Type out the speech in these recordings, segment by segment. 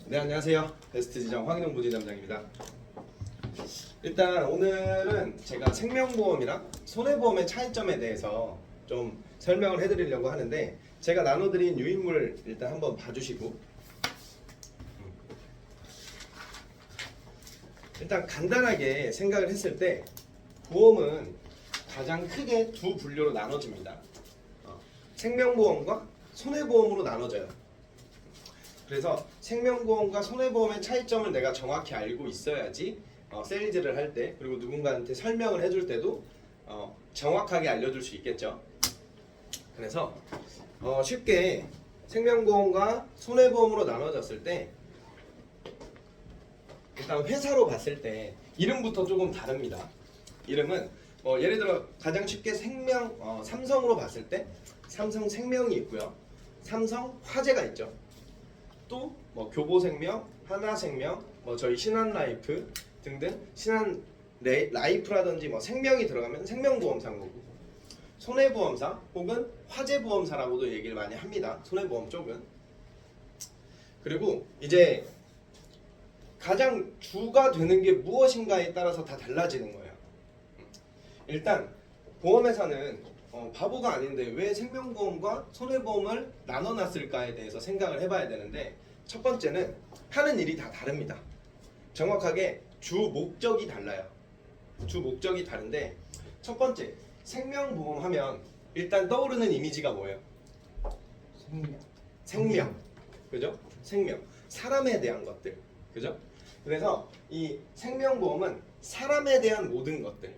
네, 안녕하세요. 베스트 지점 황인홍 부지점장입니다. 일단 오늘은 제가 생명보험이랑 손해보험의 차이점에 대해서 좀 설명을 해드리려고 하는데, 제가 나눠드린 유인물 일단 한번 봐주시고, 일단 간단하게 생각을 했을 때 보험은 가장 크게 두 분류로 나눠집니다. 생명보험과 손해보험으로 나눠져요. 그래서 생명보험과 손해보험의 차이점을 내가 정확히 알고 있어야지 세일즈를 할 때, 그리고 누군가한테 설명을 해줄 때도 정확하게 알려줄 수 있겠죠. 그래서 쉽게 생명보험과 손해보험으로 나눠졌을 때, 일단 회사로 봤을 때 이름부터 조금 다릅니다. 이름은 예를 들어 가장 쉽게 삼성으로 봤을 때 삼성생명이 있고요, 삼성화재가 있죠. 또 교보생명, 하나생명, 저희 신한라이프 등등 신한라이프라든지 생명이 들어가면 생명보험사인 거고, 손해보험사 혹은 화재보험사라고도 얘기를 많이 합니다. 손해보험 쪽은. 그리고 이제 가장 주가 되는 게 무엇인가에 따라서 다 달라지는 거예요. 일단 보험회사는 바보가 아닌데 왜 생명보험과 손해보험을 나눠놨을까에 대해서 생각을 해봐야 되는데, 첫 번째는 하는 일이 다 다릅니다. 정확하게 주 목적이 달라요. 주 목적이 다른데, 첫 번째 생명보험 하면 일단 떠오르는 이미지가 뭐예요? 생명. 그죠? 생명. 사람에 대한 것들. 그죠? 그래서 이 생명보험은 사람에 대한 모든 것들.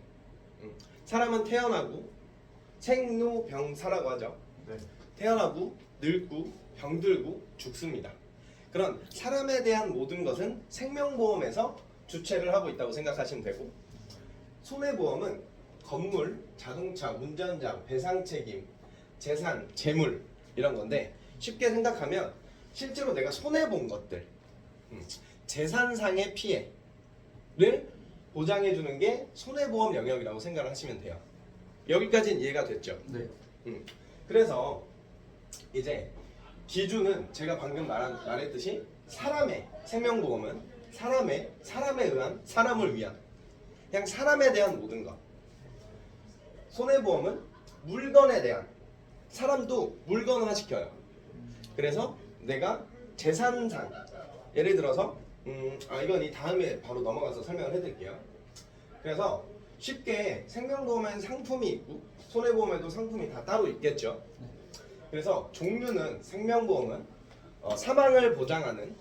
사람은 태어나고 생로병사라고 하죠. 네. 태어나고 늙고 병들고 죽습니다. 그런 사람에 대한 모든 것은 생명보험에서 주체를 하고 있다고 생각하시면 되고, 손해보험은 건물, 자동차, 운전자, 배상책임, 재산, 재물 이런 건데, 쉽게 생각하면 실제로 내가 손해본 것들, 재산상의 피해를 보장해주는 게 손해보험 영역이라고 생각을 하시면 돼요. 여기까지는 이해가 됐죠? 네. 그래서 이제 기준은 제가 방금 말했듯이 사람의 생명보험은 사람에 의한, 사람을 위한, 그냥 사람에 대한 모든 것. 손해보험은 물건에 대한, 사람도 물건화 시켜요. 그래서 내가 재산상, 예를 들어서 이건 이 다음에 바로 넘어가서 설명을 해드릴게요. 그래서 쉽게 생명보험엔 상품이 있고 손해보험에도 상품이 다 따로 있겠죠. 그래서 종류는 생명보험은 사망을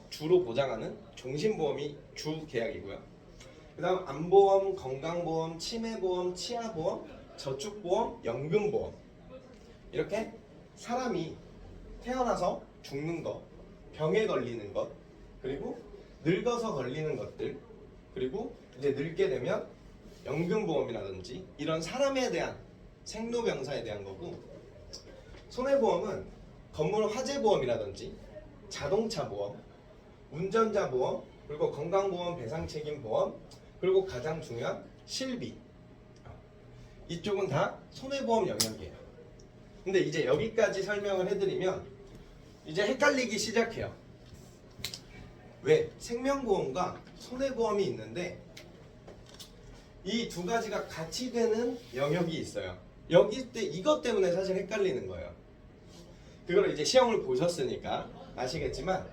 주로 보장하는 종신보험이 주 계약이고요. 그 다음 안보험, 건강보험, 치매보험, 치아보험, 저축보험, 연금보험, 이렇게 사람이 태어나서 죽는 것, 병에 걸리는 것, 그리고 늙어서 걸리는 것들, 그리고 이제 늙게 되면 연금보험이라든지 이런 사람에 대한 생로병사에 대한 거고, 손해보험은 건물 화재보험이라든지 자동차 보험, 운전자 보험, 그리고 건강보험, 배상책임보험, 그리고 가장 중요한 실비, 이쪽은 다 손해보험 영역이에요. 근데 이제 여기까지 설명을 해드리면 이제 헷갈리기 시작해요. 왜? 생명보험과 손해보험이 있는데 이 두 가지가 같이 되는 영역이 있어요. 이것 때문에 사실 헷갈리는 거예요. 그걸 이제 시험을 보셨으니까 아시겠지만,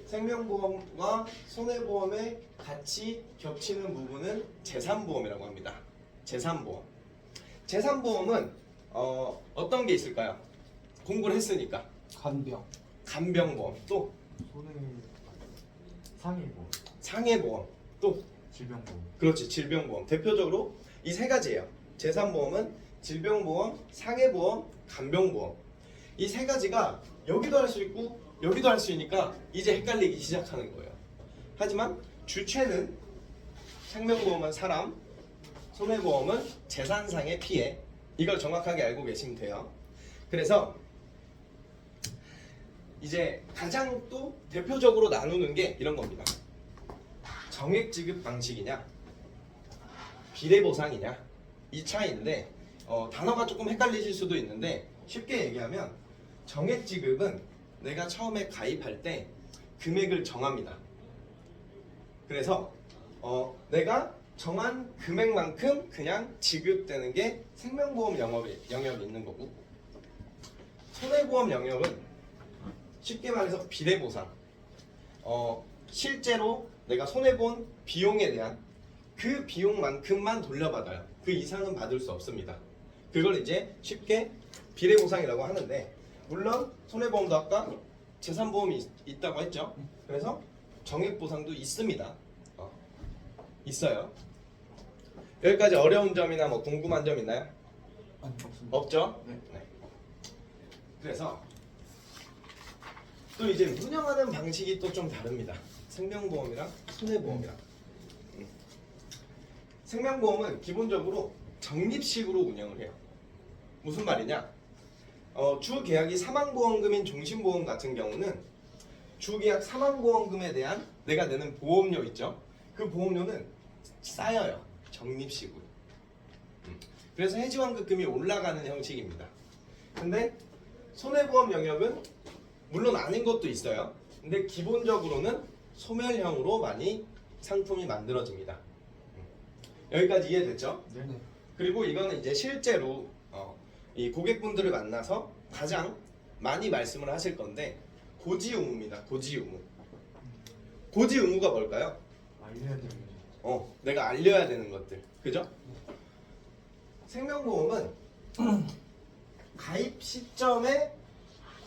생명보험과 손해보험에 같이 겹치는 부분은 재산보험이라고 합니다. 재산보험. 재산보험은 어떤 게 있을까요? 공부를 했으니까. 간병보험, 또 상해보험, 또 질병보험. 그렇지, 질병보험. 대표적으로 이 세 가지예요. 재산보험은 질병보험, 상해보험, 간병보험. 이 세 가지가 여기도 할 수 있고 여기도 할 수 있으니까 이제 헷갈리기 시작하는 거예요. 하지만 주체는 생명보험은 사람, 손해보험은 재산상의 피해. 이걸 정확하게 알고 계시면 돼요. 그래서 이제 가장 또 대표적으로 나누는 게 이런 겁니다. 정액지급 방식이냐, 비례보상이냐, 이 차이인데 단어가 조금 헷갈리실 수도 있는데, 쉽게 얘기하면 정액지급은 내가 처음에 가입할 때 금액을 정합니다. 그래서 내가 정한 금액만큼 그냥 지급되는 게 생명보험 영역이 있는 거고, 손해보험 영역은 쉽게 말해서 비례보상. 실제로 내가 손해본 비용에 대한 그 비용만큼만 돌려받아요. 그 이상은 받을 수 없습니다. 그걸 이제 쉽게 비례보상이라고 하는데, 물론 손해보험도 아까 재산보험이 있다고 했죠. 그래서 정액보상도 있습니다. 있어요. 여기까지 어려운 점이나 뭐 궁금한 점 있나요? 아니, 없습니다. 없죠? 네. 그래서 또 이제 운영하는 방식이 또 좀 다릅니다. 생명보험이랑 손해보험이랑. 생명보험은 기본적으로 적립식으로 운영을 해요. 무슨 말이냐? 주 계약이 사망보험금인 종신보험 같은 경우는 주 계약 사망보험금에 대한 내가 내는 보험료 있죠? 그 보험료는 쌓여요. 적립식으로. 그래서 해지환급금이 올라가는 형식입니다. 근데 손해보험 영역은 물론 아닌 것도 있어요. 근데 기본적으로는 소멸형으로 많이 상품이 만들어집니다. 여기까지 이해됐죠? 네네. 그리고 이거는 이제 실제로 이 고객분들을 만나서 가장 많이 말씀을 하실 건데, 고지의무입니다. 고지의무. 고지의무가 뭘까요? 알려야 되는 거죠. 내가 알려야 되는 것들. 그죠? 생명보험은 가입 시점에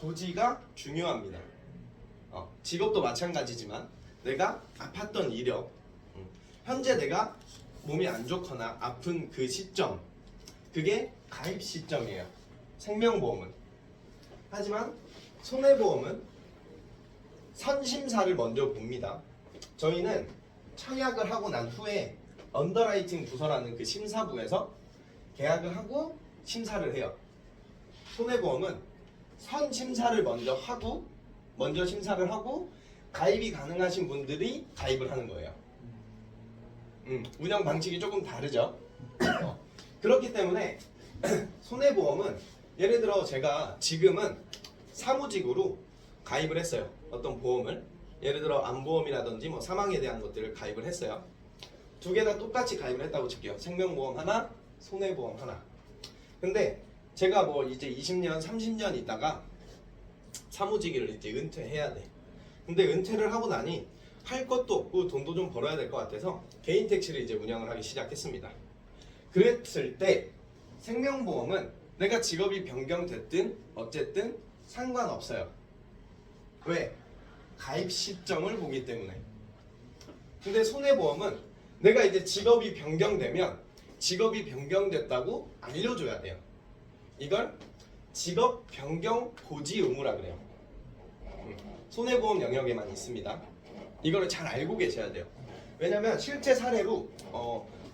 고지가 중요합니다. 직업도 마찬가지지만 내가 아팠던 이력, 현재 내가 몸이 안 좋거나 아픈 그 시점, 그게 가입 시점이에요. 생명보험은. 하지만 손해보험은 선심사를 먼저 봅니다. 저희는 청약을 하고 난 후에 언더라이팅 부서라는 그 심사부에서 계약을 하고 심사를 해요. 손해보험은 선심사를 먼저 심사를 하고 가입이 가능하신 분들이 가입을 하는 거예요. 운영 방식이 조금 다르죠. 그렇기 때문에 손해보험은 예를 들어 제가 지금은 사무직으로 가입을 했어요. 어떤 보험을, 예를 들어 암보험이라든지 뭐 사망에 대한 것들을 가입을 했어요. 두 개 다 똑같이 가입을 했다고 칠게요. 생명보험 하나, 손해보험 하나. 근데 제가 뭐 이제 20년, 30년 있다가 사무직을 이제 은퇴해야 돼. 근데 은퇴를 하고 나니 할 것도 없고 돈도 좀 벌어야 될 것 같아서 개인 택시를 이제 운영을 하기 시작했습니다. 그랬을 때 생명보험은 내가 직업이 변경됐든 어쨌든 상관없어요. 왜? 가입 시점을 보기 때문에. 근데 손해보험은 내가 이제 직업이 변경되면 직업이 변경됐다고 알려줘야 돼요. 이걸 직업 변경 고지 의무라 그래요. 손해보험 영역에만 있습니다. 이거를 잘 알고 계셔야 돼요. 왜냐면 실제 사례로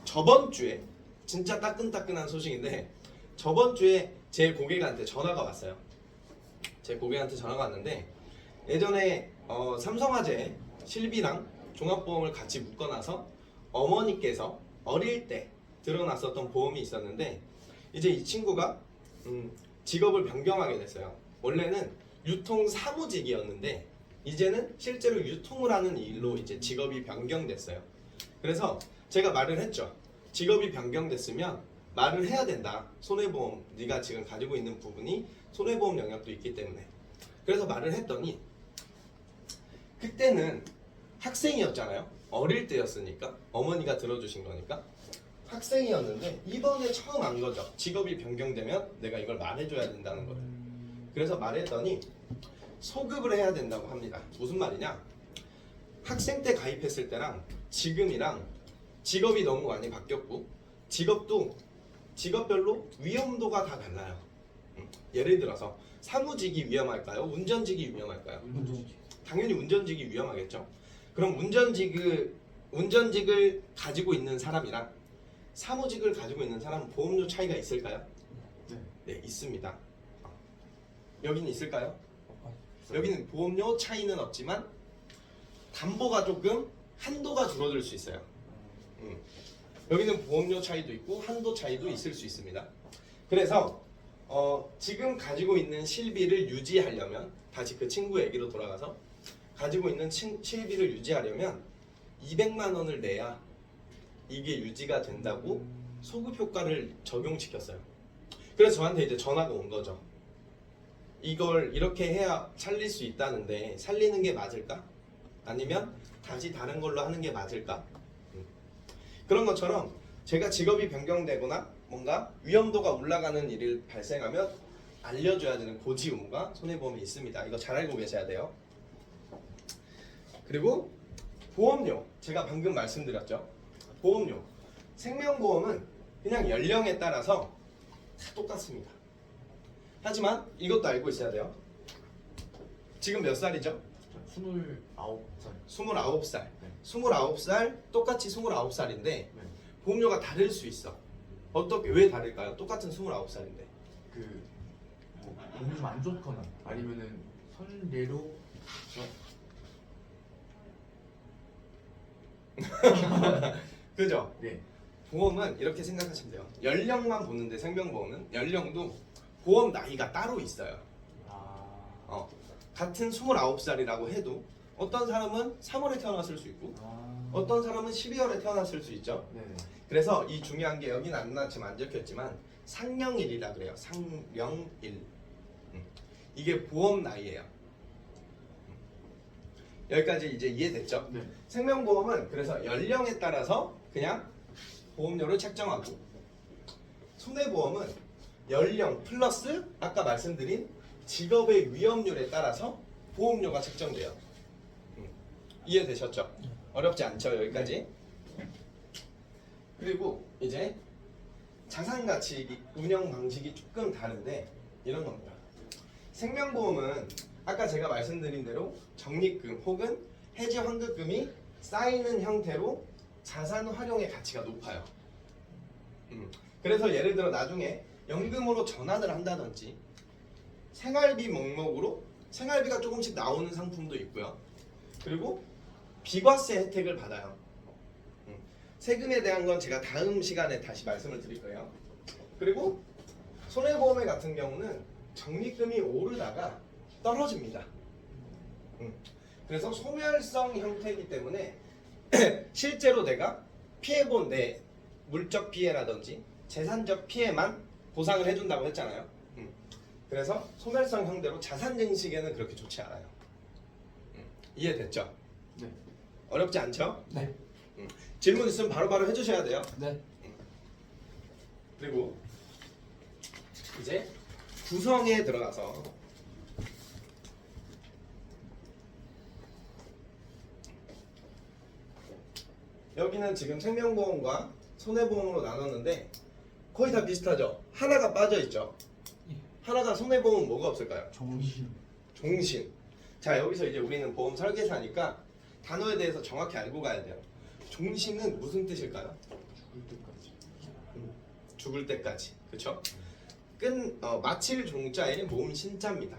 저번 주에 진짜 따끈따끈한 소식인데, 저번 주에 제 고객한테 전화가 왔어요. 제 고객한테 전화가 왔는데, 예전에 삼성화재 실비랑 종합보험을 같이 묶어놔서 어머니께서 어릴 때 들어놨었던 보험이 있었는데, 이제 이 친구가 직업을 변경하게 됐어요. 원래는 유통 사무직이었는데 이제는 실제로 유통을 하는 일로 이제 직업이 변경됐어요. 그래서 제가 말을 했죠. 직업이 변경됐으면 말을 해야 된다. 손해보험, 네가 지금 가지고 있는 부분이 손해보험 영역도 있기 때문에. 그래서 말을 했더니, 그때는 학생이었잖아요. 어릴 때였으니까, 어머니가 들어주신 거니까 학생이었는데 이번에 처음 안 거죠. 직업이 변경되면 내가 이걸 말해줘야 된다는 거예요. 그래서 말했더니 소급을 해야 된다고 합니다. 무슨 말이냐? 학생 때 가입했을 때랑 지금이랑 직업이 너무 많이 바뀌었고, 직업도 직업별로 위험도가 다 달라요. 예를 들어서 사무직이 위험할까요? 운전직이 위험할까요? 운전직. 당연히 운전직이 위험하겠죠. 그럼 운전직을 가지고 있는 사람이랑 사무직을 가지고 있는 사람은 보험료 차이가 있을까요? 네, 있습니다. 여기는 있을까요? 여기는 보험료 차이는 없지만 담보가 조금 한도가 줄어들 수 있어요. 여기는 보험료 차이도 있고 한도 차이도 있을 수 있습니다. 그래서 지금 가지고 있는 실비를 유지하려면, 다시 그 친구 얘기로 돌아가서 가지고 있는 실비를 유지하려면 200만 원을 내야 이게 유지가 된다고 소급 효과를 적용시켰어요. 그래서 저한테 이제 전화가 온 거죠. 이걸 이렇게 해야 살릴 수 있다는데 살리는 게 맞을까? 아니면 다시 다른 걸로 하는 게 맞을까? 그런 것처럼 제가 직업이 변경되거나 뭔가 위험도가 올라가는 일이 발생하면 알려줘야 되는 고지 의무가 손해보험에 있습니다. 이거 잘 알고 계셔야 돼요. 그리고 보험료, 제가 방금 말씀드렸죠. 보험료, 생명보험은 그냥 연령에 따라서 다 똑같습니다. 하지만 이것도 알고 있어야 돼요. 지금 몇 살이죠? 29살. 29살. 네. 29살, 똑같이 29살인데 네. 보험료가 다를 수 있어. 어떻게, 왜 다를까요? 똑같은 29살인데. 뭐 몸이 좀 안 좋거나 아니면은 선례로 그죠? 네. 보험은 이렇게 생각하시면 돼요. 연령만 보는데 생명보험은 연령도 보험 나이가 따로 있어요. 아. 같은 29살이라고 해도 어떤 사람은 3월에 태어났을 수 있고 어떤 사람은 12월에 태어났을 수 있죠. 네. 그래서 이 중요한 게 여기는 안 나지만 안 적혔지만 상령일이라 그래요. 상령일. 이게 보험 나이예요. 여기까지 이제 이해됐죠? 네. 생명보험은 그래서 연령에 따라서 그냥 보험료를 책정하고 손해보험은 연령 플러스 아까 말씀드린 직업의 위험률에 따라서 보험료가 책정돼요. 이해되셨죠? 어렵지 않죠? 여기까지. 그리고 이제 자산가치 운영 방식이 조금 다른데 이런 겁니다. 생명보험은 아까 제가 말씀드린 대로 적립금 혹은 해지 환급금이 쌓이는 형태로 자산 활용의 가치가 높아요. 그래서 예를 들어 나중에 연금으로 전환을 한다든지 생활비 목록으로 생활비가 조금씩 나오는 상품도 있고요. 그리고 비과세 혜택을 받아요. 세금에 대한 건 제가 다음 시간에 다시 말씀을 드릴 거예요. 그리고 손해보험 같은 경우는 적립금이 오르다가 떨어집니다. 그래서 소멸성 형태이기 때문에 실제로 내가 피해본 내 물적 피해라든지 재산적 피해만 보상을 해준다고 했잖아요. 그래서 소멸성 형태로 자산 증식에는 그렇게 좋지 않아요. 이해됐죠? 네. 어렵지 않죠? 네. 질문 있으면 바로바로 해주셔야 돼요. 네. 그리고 이제 구성에 들어가서 여기는 지금 생명보험과 손해보험으로 나눴는데 거의 다 비슷하죠? 하나가 빠져있죠? 하나가 손해보험은 뭐가 없을까요? 정신. 종신. 자, 여기서 이제 우리는 보험 설계사니까 단어에 대해서 정확히 알고 가야 돼요. 종신은 무슨 뜻일까요? 죽을 때까지. 죽을 때까지. 그쵸? 마칠 종자에 몸 신자입니다.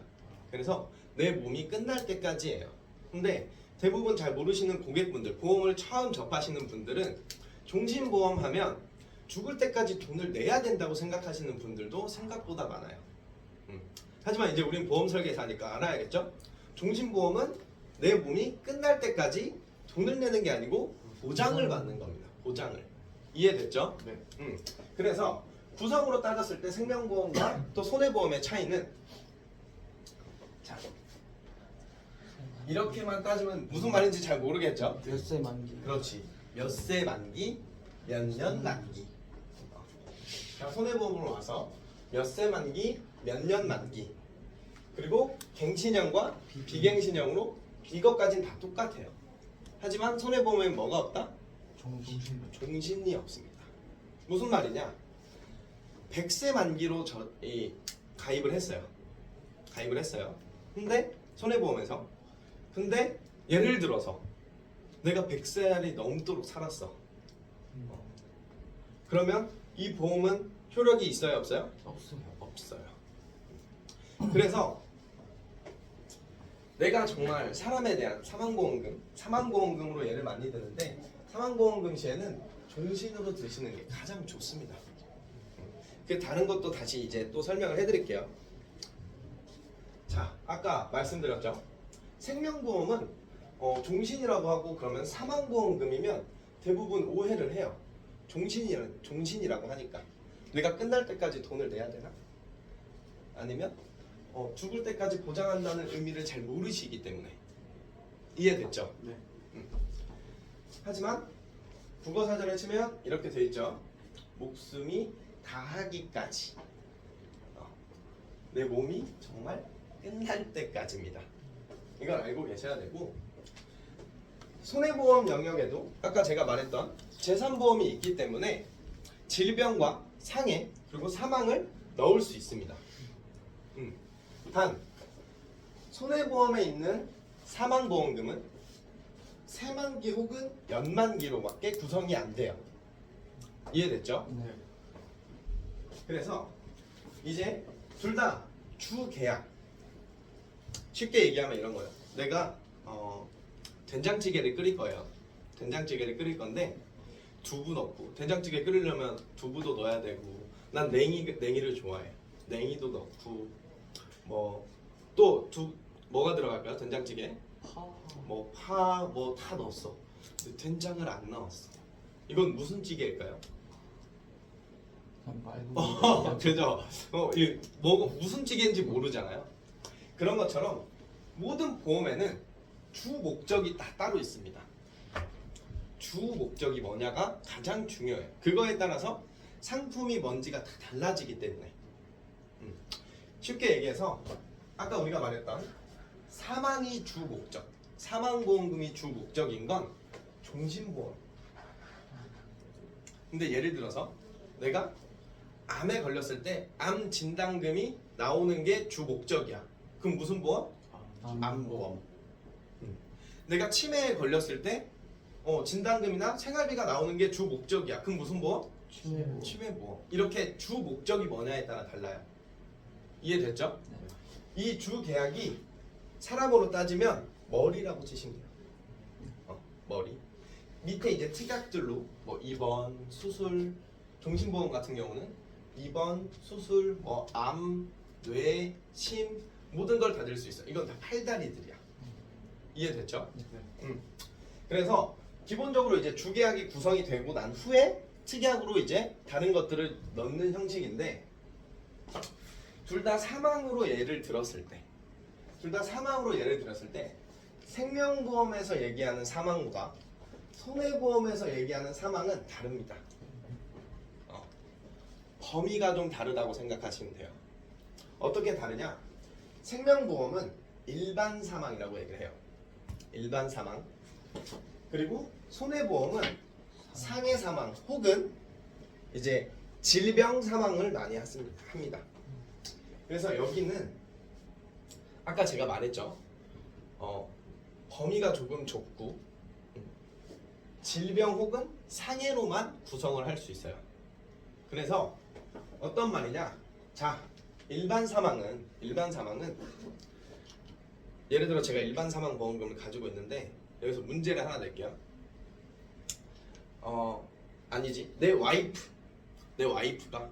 그래서 내 몸이 끝날 때까지예요. 근데 대부분 잘 모르시는 고객분들, 보험을 처음 접하시는 분들은 종신보험 하면 죽을 때까지 돈을 내야 된다고 생각하시는 분들도 생각보다 많아요. 하지만 이제 우린 보험 설계사니까 알아야겠죠? 종신보험은 내 몸이 끝날 때까지 돈을 내는 게 아니고 보장을 받는 겁니다. 보장을. 이해됐죠? 네. 그래서 구성으로 따졌을 때 생명보험과 또 손해보험의 차이는 자, 이렇게만 따지면 무슨 말인지 잘 모르겠죠? 몇 세 만기. 그렇지. 몇 세 만기, 몇 년 만기. 자, 손해보험으로 와서 몇 세 만기, 몇 년 만기. 그리고 갱신형과 비갱신형으로 이것까지는 다 똑같아요. 하지만 손해보험엔 뭐가 없다? 정신. 종신이 없습니다. 무슨 말이냐? 100세 만기로 가입을 했어요. 근데 손해보험에서 근데 예를 들어서 내가 100살이 넘도록 살았어. 그러면 이 보험은 효력이 있어요, 없어요? 없어요. 없어요. 그래서 내가 정말 사람에 대한 사망보험금으로 예를 많이 드는데 사망보험금 시에는 종신으로 드시는 게 가장 좋습니다. 그 다른 것도 다시 이제 또 설명을 해드릴게요. 자, 아까 말씀드렸죠. 생명보험은 종신이라고 하고 그러면 사망보험금이면 대부분 오해를 해요. 종신이라고 하니까 내가 끝날 때까지 돈을 내야 되나? 아니면 죽을 때까지 보장한다는 의미를 잘 모르시기 때문에. 이해됐죠? 네. 하지만 국어사전에 치면 이렇게 돼 있죠. 목숨이 다하기까지. 내 몸이 정말 끝날 때까지입니다. 이걸 알고 계셔야 되고, 손해보험 영역에도 아까 제가 말했던 재산보험이 있기 때문에 질병과 상해 그리고 사망을 넣을 수 있습니다. 단 손해보험에 있는 사망보험금은 새만기 혹은 연만기로밖에 구성이 안 돼요. 이해됐죠? 네. 그래서 이제 둘 다 주계약. 쉽게 얘기하면 이런 거예요. 내가 된장찌개를 끓일 거예요. 된장찌개를 끓일 건데 두부 넣고, 된장찌개 끓이려면 두부도 넣어야 되고, 난 냉이를 좋아해. 냉이도 넣고, 뭐가 들어갈까요? 된장찌개? 파 다 넣었어. 근데 된장을 안 넣었어. 이건 무슨 찌개일까요? 그죠? 무슨 찌개인지 모르잖아요. 그런 것처럼 모든 보험에는 주 목적이 다 따로 있습니다. 주 목적이 뭐냐가 가장 중요해요. 그거에 따라서 상품이 뭔지가 다 달라지기 때문에. 쉽게 얘기해서 아까 우리가 말했던 사망이 주 목적, 사망보험금이 주 목적인 건 종신보험. 근데 예를 들어서 내가 암에 걸렸을 때 암 진단금이 나오는 게 주 목적이야. 그럼 무슨 보험? 암보험. 내가 치매에 걸렸을 때 진단금이나 생활비가 나오는 게 주 목적이야. 그럼 무슨 보험? 치매보험. 이렇게 주 목적이 뭐냐에 따라 달라요. 이해됐죠? 이 주 계약이 사람으로 따지면 머리라고 치시면 돼요. 머리. 밑에 이제 특약들로 입원, 수술, 종신보험 같은 경우는 입원, 수술, 암, 뇌, 심 모든 걸 다 들 수 있어. 이건 다 팔다리들이야. 이해됐죠? 네. 그래서 기본적으로 이제 주계약이 구성이 되고 난 후에 특약으로 이제 다른 것들을 넣는 형식인데, 둘 다 사망으로 예를 들었을 때 생명보험에서 얘기하는 사망과 손해보험에서 얘기하는 사망은 다릅니다. 범위가 좀 다르다고 생각하시면 돼요. 어떻게 다르냐? 생명보험은 일반 사망이라고 얘기를 해요. 일반 사망. 그리고 손해보험은 상해 사망 혹은 이제 질병 사망을 많이 합니다. 그래서 여기는 아까 제가 말했죠. 범위가 조금 좁고 질병 혹은 상해로만 구성을 할 수 있어요. 그래서 어떤 말이냐? 자, 일반 사망은 예를 들어 제가 일반 사망 보험금을 가지고 있는데 여기서 문제를 하나 낼게요. 아니지. 내 와이프가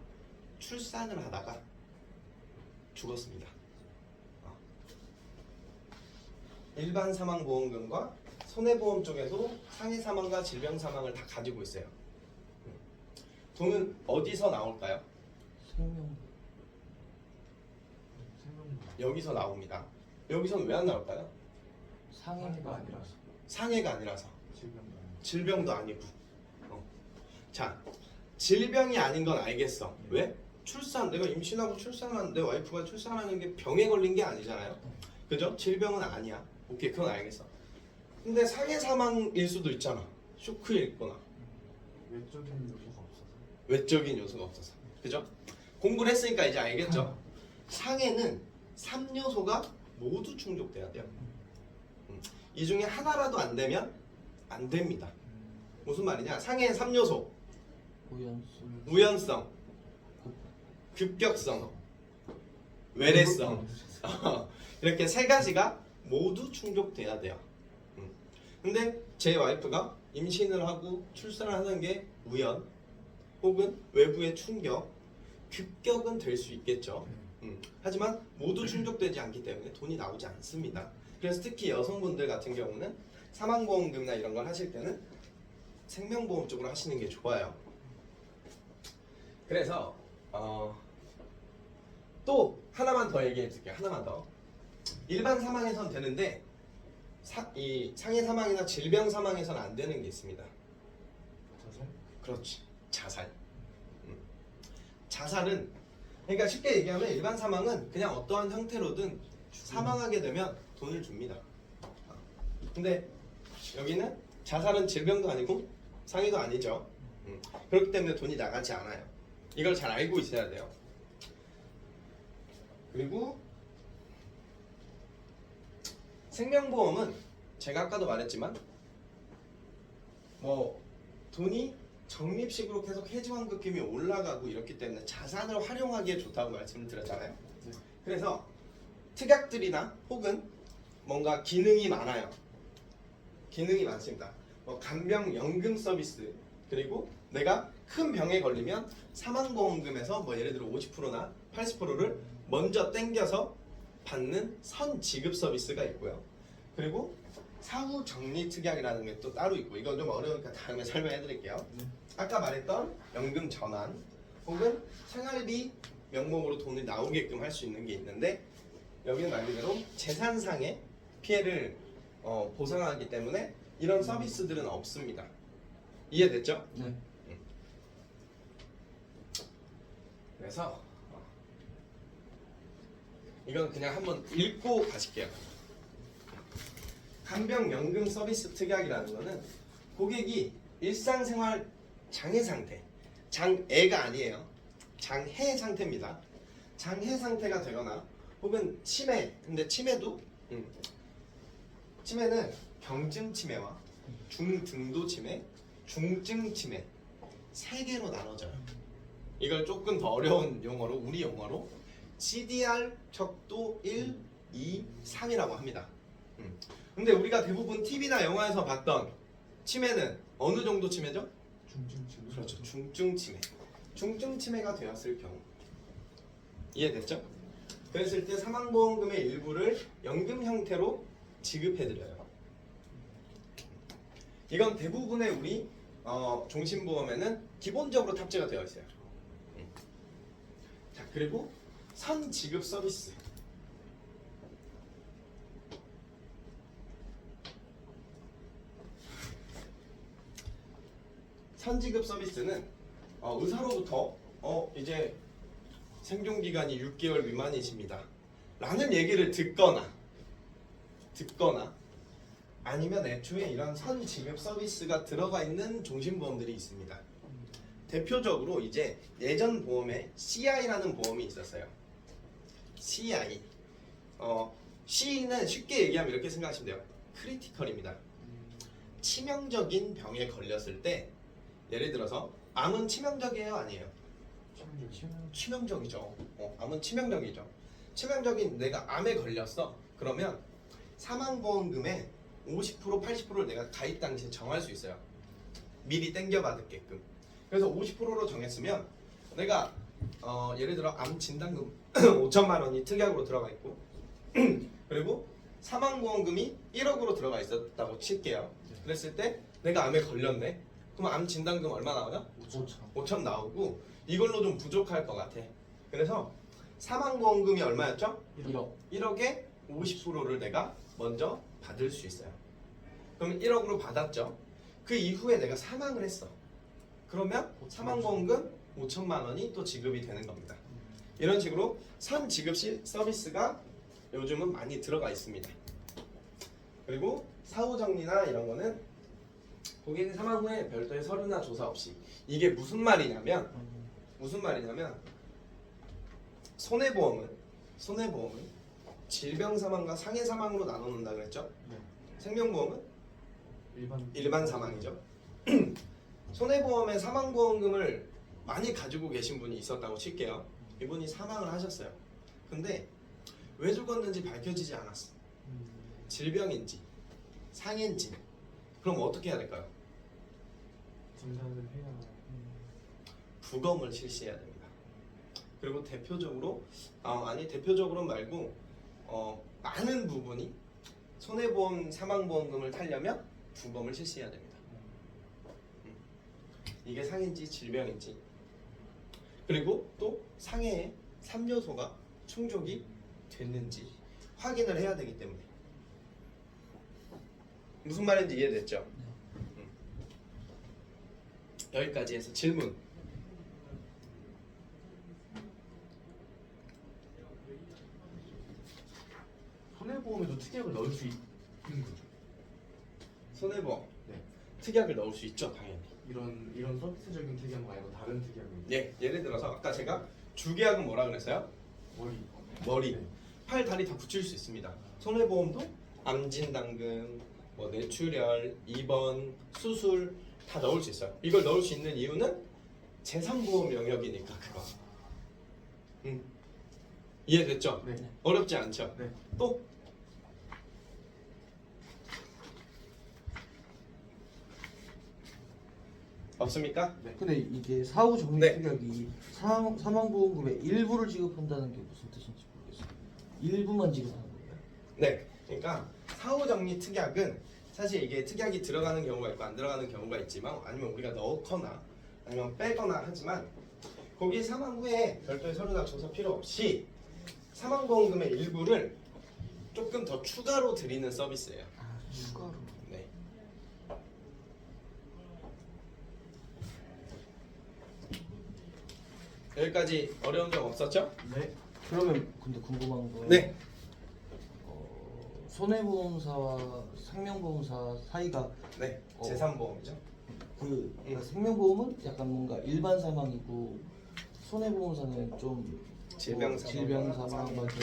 출산을 하다가 죽었습니다. 일반 사망 보험금과 손해보험 쪽에도 상해 사망과 질병 사망을 다 가지고 있어요. 돈은 어디서 나올까요? 여기서 나옵니다. 여기서는 왜 안 나올까요? 상해가 아니라서. 상해가 아니라서. 질병도 아니고. 질병도 아니고. 자, 질병이 아닌 건 알겠어. 왜? 내가 임신하고 출산한 내 와이프가 출산하는 게 병에 걸린 게 아니잖아요. 그죠? 질병은 아니야. 오케이, 그건 알겠어. 근데 상해 사망일 수도 있잖아. 쇼크에 있거나. 외적인 요소가 없어서. 그죠? 공부를 했으니까 이제 알겠죠? 상해는 3요소가 모두 충족돼야 돼요. 이 중에 하나라도 안 되면 안 됩니다. 무슨 말이냐? 상해의 3요소. 우연성, 급격성, 외래성. 이렇게 세 가지가 모두 충족돼야 돼요. 근데 제 와이프가 임신을 하고 출산을 하는 게 우연 혹은 외부의 충격, 급격은 될 수 있겠죠. 하지만 모두 충족되지 않기 때문에 돈이 나오지 않습니다. 그래서 특히 여성분들 같은 경우는 사망보험금이나 이런 걸 하실 때는 생명보험 쪽으로 하시는 게 좋아요. 그래서 또 하나만 더 얘기해 드릴게요. 하나만 더. 일반 사망에선 되는데 이 상해 사망이나 질병 사망에서는 안 되는 게 있습니다. 자살? 그렇지. 자살. 자살은 그러니까 쉽게 얘기하면 일반 사망은 그냥 어떠한 형태로든 사망하게 되면 돈을 줍니다. 근데 여기는 자살은 질병도 아니고 상해도 아니죠. 그렇기 때문에 돈이 나가지 않아요. 이걸 잘 알고 있어야 돼요. 그리고 생명보험은 제가 아까도 말했지만 뭐 돈이 적립식으로 계속 해지환급금이 올라가고 이렇기 때문에 자산을 활용하기에 좋다고 말씀을 드렸잖아요. 네. 그래서 특약들이나 혹은 뭔가 기능이 많아요. 기능이 많습니다. 간병연금 서비스, 그리고 내가 큰 병에 걸리면 사망보험금에서 뭐 예를 들어 50%나 80%를 먼저 땡겨서 받는 선지급 서비스가 있고요. 그리고 사후 정리 특약이라는 게 또 따로 있고, 이건 좀 어려우니까 다음에 설명해 드릴게요. 아까 말했던 연금 전환 혹은 생활비 명목으로 돈이 나오게끔 할 수 있는 게 있는데, 여기는 말 그대로 재산상의 피해를 보상하기 때문에 이런 서비스들은 없습니다. 이해됐죠? 네. 그래서 이건 그냥 한번 읽고 가실게요. 간병연금 서비스 특약이라는 거는 고객이 일상생활 장애 상태, 장애가 아니에요. 장해 상태입니다. 장해 상태가 되거나 혹은 치매, 근데 치매도 치매는 경증 치매와 중등도 치매, 중증 치매 세 개로 나눠져요. 이걸 조금 더 어려운 용어로, 우리 용어로 CDR 척도 1, 2, 3이라고 합니다. 근데 우리가 대부분 TV나 영화에서 봤던 치매는 어느 정도 치매죠? 중증 그렇죠. 중증 치매. 중증 치매가 되었을 경우. 이해됐죠? 그랬을 때 사망보험금의 일부를 연금 형태로 지급해드려요. 이건 대부분의 우리 종신보험에는 기본적으로 탑재가 되어 있어요. 자, 그리고 선지급 서비스. 선지급 서비스는 의사로부터 이제 생존 기간이 6개월 미만이십니다 라는 얘기를 듣거나 아니면 애초에 이런 선지급 서비스가 들어가 있는 종신보험들이 있습니다. 대표적으로 이제 예전 보험에 CI라는 보험이 있었어요. CI. C는 쉽게 얘기하면 이렇게 생각하시면 돼요. 크리티컬입니다. 치명적인 병에 걸렸을 때, 예를 들어서 암은 치명적이에요, 아니에요? 치명적이죠. 암은 치명적이죠. 치명적인 내가 암에 걸렸어. 그러면 사망보험금의 50%, 80%를 내가 가입 당시에 정할 수 있어요. 미리 땡겨받게끔. 그래서 50%로 정했으면 내가 예를 들어 암 진단금 5천만 원이 특약으로 들어가 있고 그리고 사망보험금이 1억으로 들어가 있었다고 칠게요. 그랬을 때 내가 암에 걸렸네. 그럼 암 진단금 얼마 나오냐? 5천 나오고 이걸로 좀 부족할 것 같아. 그래서 사망보험금이 얼마였죠? 1억. 1억에 50%를 내가 먼저 받을 수 있어요. 그럼 1억으로 받았죠. 그 이후에 내가 사망을 했어. 그러면 사망보험금 5천만 원이 또 지급이 되는 겁니다. 이런 식으로 선지급 서비스가 요즘은 많이 들어가 있습니다. 그리고 사후정리나 이런 거는 고객이 사망 후에 별도의 서류나 조사 없이, 이게 무슨 말이냐면 손해보험은 질병 사망과 상해 사망으로 나눠놓는다 그랬죠? 네. 생명보험은 일반 사망이죠. 네. 손해보험의 사망보험금을 많이 가지고 계신 분이 있었다고 칠게요. 이분이 사망을 하셨어요. 근데 왜 죽었는지 밝혀지지 않았어. 질병인지 상해인지. 그럼 어떻게 해야 될까요? 진단을 해야. 부검을 실시해야 됩니다. 그리고 대표적으로 대표적으로 말고 많은 부분이 손해보험 사망보험금을 타려면 부검을 실시해야 됩니다. 이게 상인지 질병인지, 그리고 또 상해의 3요소가 충족이 됐는지 확인을 해야 되기 때문에. 무슨 말인지 이해됐죠? 여기까지 해서 질문. 손해보험에도 특약을 넣을 수 있는 거죠. 손해보험 네. 특약을 넣을 수 있죠, 당연히. 이런 서비스적인 특약 말고 다른 특약을. 예, 예를 들어서 아까 제가 주계약은 뭐라 그랬어요? 머리, 네. 팔, 다리 다 붙일 수 있습니다. 손해보험도 암진단금, 뭐 뇌출혈, 입원, 수술 다 넣을 수 있어요. 이걸 넣을 수 있는 이유는 재산보험 영역이니까 그거. 이해됐죠? 네. 어렵지 않죠? 네. 또 없습니까? 네. 근데 이게 사후 정리 네. 특약이 사망보험금의 일부를 지급한다는 게 무슨 뜻인지 모르겠어요. 일부만 지급하는 거예요? 네, 그러니까 사후정리 특약은 사실 이게 특약이 들어가는 경우가 있고 안 들어가는 경우가 있지만, 아니면 우리가 넣거나 아니면 빼거나 하지만, 거기 사망 후에 별도의 서류나 조서 필요 없이 사망보험금의 일부를 조금 더 추가로 드리는 서비스예요. 추가로. 네. 여기까지 어려운 점 없었죠? 네. 그러면 근데 궁금한 건 네. 손해보험사와 생명보험사 사이가 네. 어. 재산보험이죠. 그러니까 생명보험은 약간 뭔가 일반 사망이고 손해보험사는 좀 질병 뭐 사망. 질병 사망 뭐 이렇게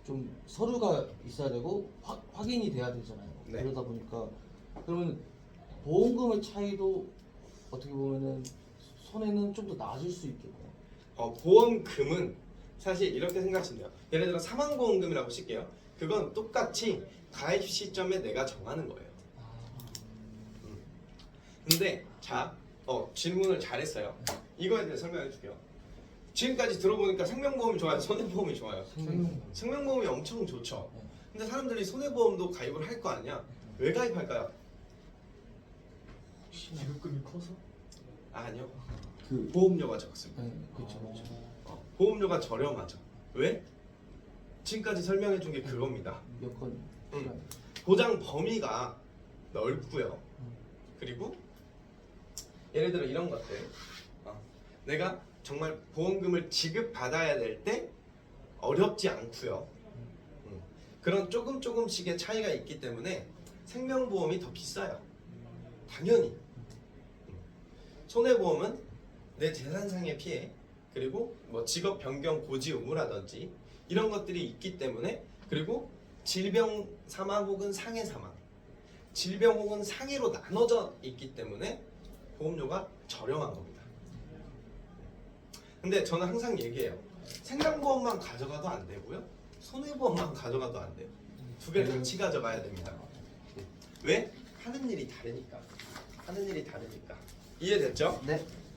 좀 서류가 있어야 되고 확인이 돼야 되잖아요. 네. 그러다 보니까 그러면 보험금의 차이도 어떻게 보면은 손해는 좀 더 낮을 수 있겠네요. 보험금은 사실 이렇게 생각하시면 돼요. 예를 들어 사망보험금이라고 칠게요. 그건 똑같이 가입 시점에 내가 정하는 거예요. 근데 자, 질문을 잘했어요. 이거에 대해 설명해 줄게요. 지금까지 들어보니까 생명보험이 좋아요, 손해보험이 좋아요? 생명보험이 엄청 좋죠. 근데 사람들이 손해보험도 가입을 할 거 아니야? 왜 가입할까요? 지급금이 커서? 아니요. 그 보험료가 적습니다. 그렇죠, 그렇죠. 보험료가 저렴하죠. 왜? 지금까지 설명해 준 게 그겁니다. 여건 보장 범위가 넓고요. 그리고 예를 들어 이런 것들, 내가 정말 보험금을 지급받아야 될 때 어렵지 않고요. 그런 조금씩의 차이가 있기 때문에 생명보험이 더 비싸요. 당연히. 손해보험은 내 재산상의 피해, 그리고 뭐 직업 변경 고지 의무라든지 이런 것들이 있기 때문에, 그리고 질병 사망 혹은 상해 사망, 질병 혹은 상해로 나눠져 있기 때문에 보험료가 저렴한 겁니다. 근데 저는 항상 얘기해요. 생명보험만 가져가도 안 되고요, 손해보험만 가져가도 안 돼요. 두 개를 같이 가져가야 됩니다. 왜? 하는 일이 다르니까. 이해됐죠? 네.